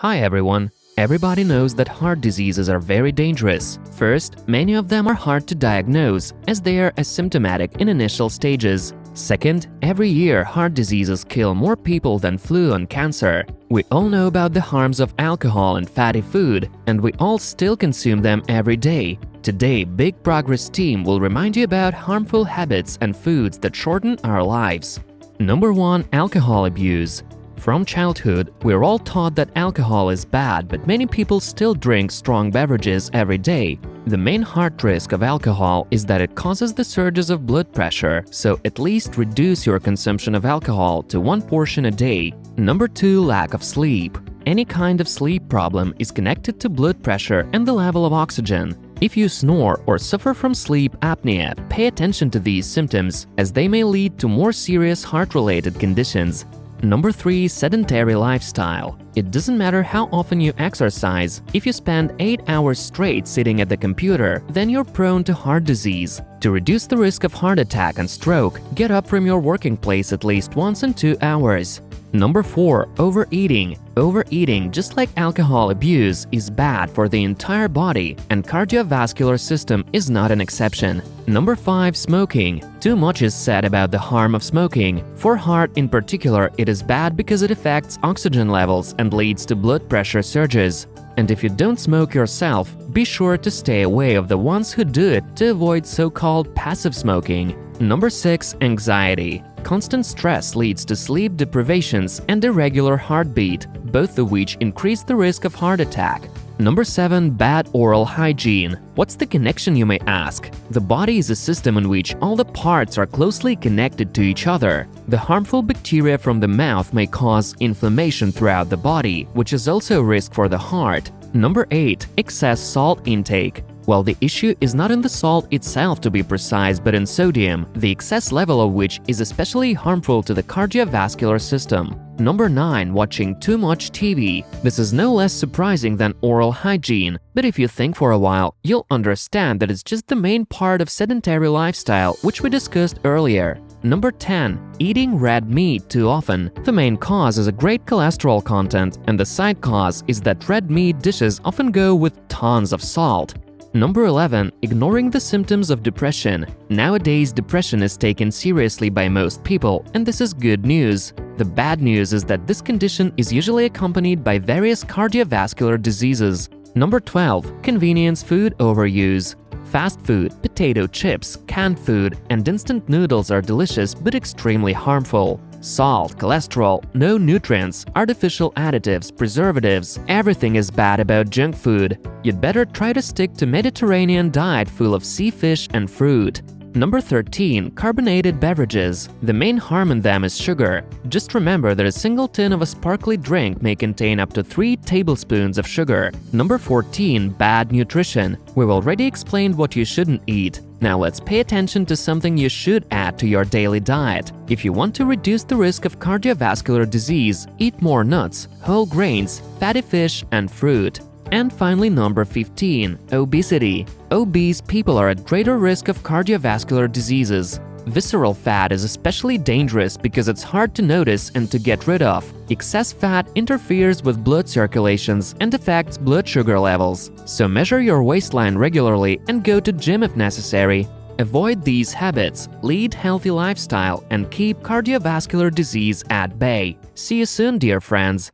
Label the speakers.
Speaker 1: Hi everyone! Everybody knows that heart diseases are very dangerous. First, many of them are hard to diagnose as they are asymptomatic in initial stages. Second, every year heart diseases kill more people than flu and cancer. We all know about the harms of alcohol and fatty food, and we all still consume them every day. Today, Big Progress team will remind you about harmful habits and foods that shorten our lives. Number 1. Alcohol abuse. From childhood, we're all taught that alcohol is bad, but many people still drink strong beverages every day. The main heart risk of alcohol is that it causes the surges of blood pressure, so at least reduce your consumption of alcohol to 1 portion a day. Number 2. Lack of sleep. Any kind of sleep problem is connected to blood pressure and the level of oxygen. If you snore or suffer from sleep apnea, pay attention to these symptoms, as they may lead to more serious heart-related conditions. Number 3. Sedentary lifestyle. It doesn't matter how often you exercise. If you spend 8 hours straight sitting at the computer, then you're prone to heart disease. To reduce the risk of heart attack and stroke, get up from your working place at least once in 2 hours. Number 4. Overeating. Overeating, just like alcohol abuse, is bad for the entire body, and cardiovascular system is not an exception. Number 5. Smoking. Too much is said about the harm of smoking. For heart in particular, it is bad because it affects oxygen levels and leads to blood pressure surges. And if you don't smoke yourself, be sure to stay away of the ones who do it to avoid so-called passive smoking. Number 6. Anxiety. Constant stress leads to sleep deprivations and irregular heartbeat, both of which increase the risk of heart attack. Number 7. Bad oral hygiene. What's the connection, you may ask? The body is a system in which all the parts are closely connected to each other. The harmful bacteria from the mouth may cause inflammation throughout the body, which is also a risk for the heart. Number 8. Excess salt intake. Well, the issue is not in the salt itself, to be precise, but in sodium, the excess level of which is especially harmful to the cardiovascular system. Number 9. Watching too much TV. This is no less surprising than oral hygiene, but if you think for a while, you'll understand that it's just the main part of sedentary lifestyle, which we discussed earlier. Number 10. Eating red meat too often. The main cause is a great cholesterol content, and the side cause is that red meat dishes often go with tons of salt. Number 11. Ignoring the symptoms of depression. Nowadays, depression is taken seriously by most people, and this is good news. The bad news is that this condition is usually accompanied by various cardiovascular diseases. Number 12. Convenience food overuse. Fast food, potato chips, canned food, and instant noodles are delicious but extremely harmful. Salt, cholesterol, no nutrients, artificial additives, preservatives, everything is bad about junk food. You'd better try to stick to Mediterranean diet full of sea fish and fruit. Number 13. Carbonated beverages. The main harm in them is sugar. Just remember that a single tin of a sparkly drink may contain up to 3 tablespoons of sugar. Number 14. Bad nutrition. We've already explained what you shouldn't eat. Now let's pay attention to something you should add to your daily diet. If you want to reduce the risk of cardiovascular disease, eat more nuts, whole grains, fatty fish, and fruit. And finally, number 15. Obesity. Obese people are at greater risk of cardiovascular diseases. Visceral fat is especially dangerous because it's hard to notice and to get rid of. Excess fat interferes with blood circulations and affects blood sugar levels. So measure your waistline regularly and go to gym if necessary. Avoid these habits, lead healthy lifestyle, and keep cardiovascular disease at bay. See you soon, dear friends.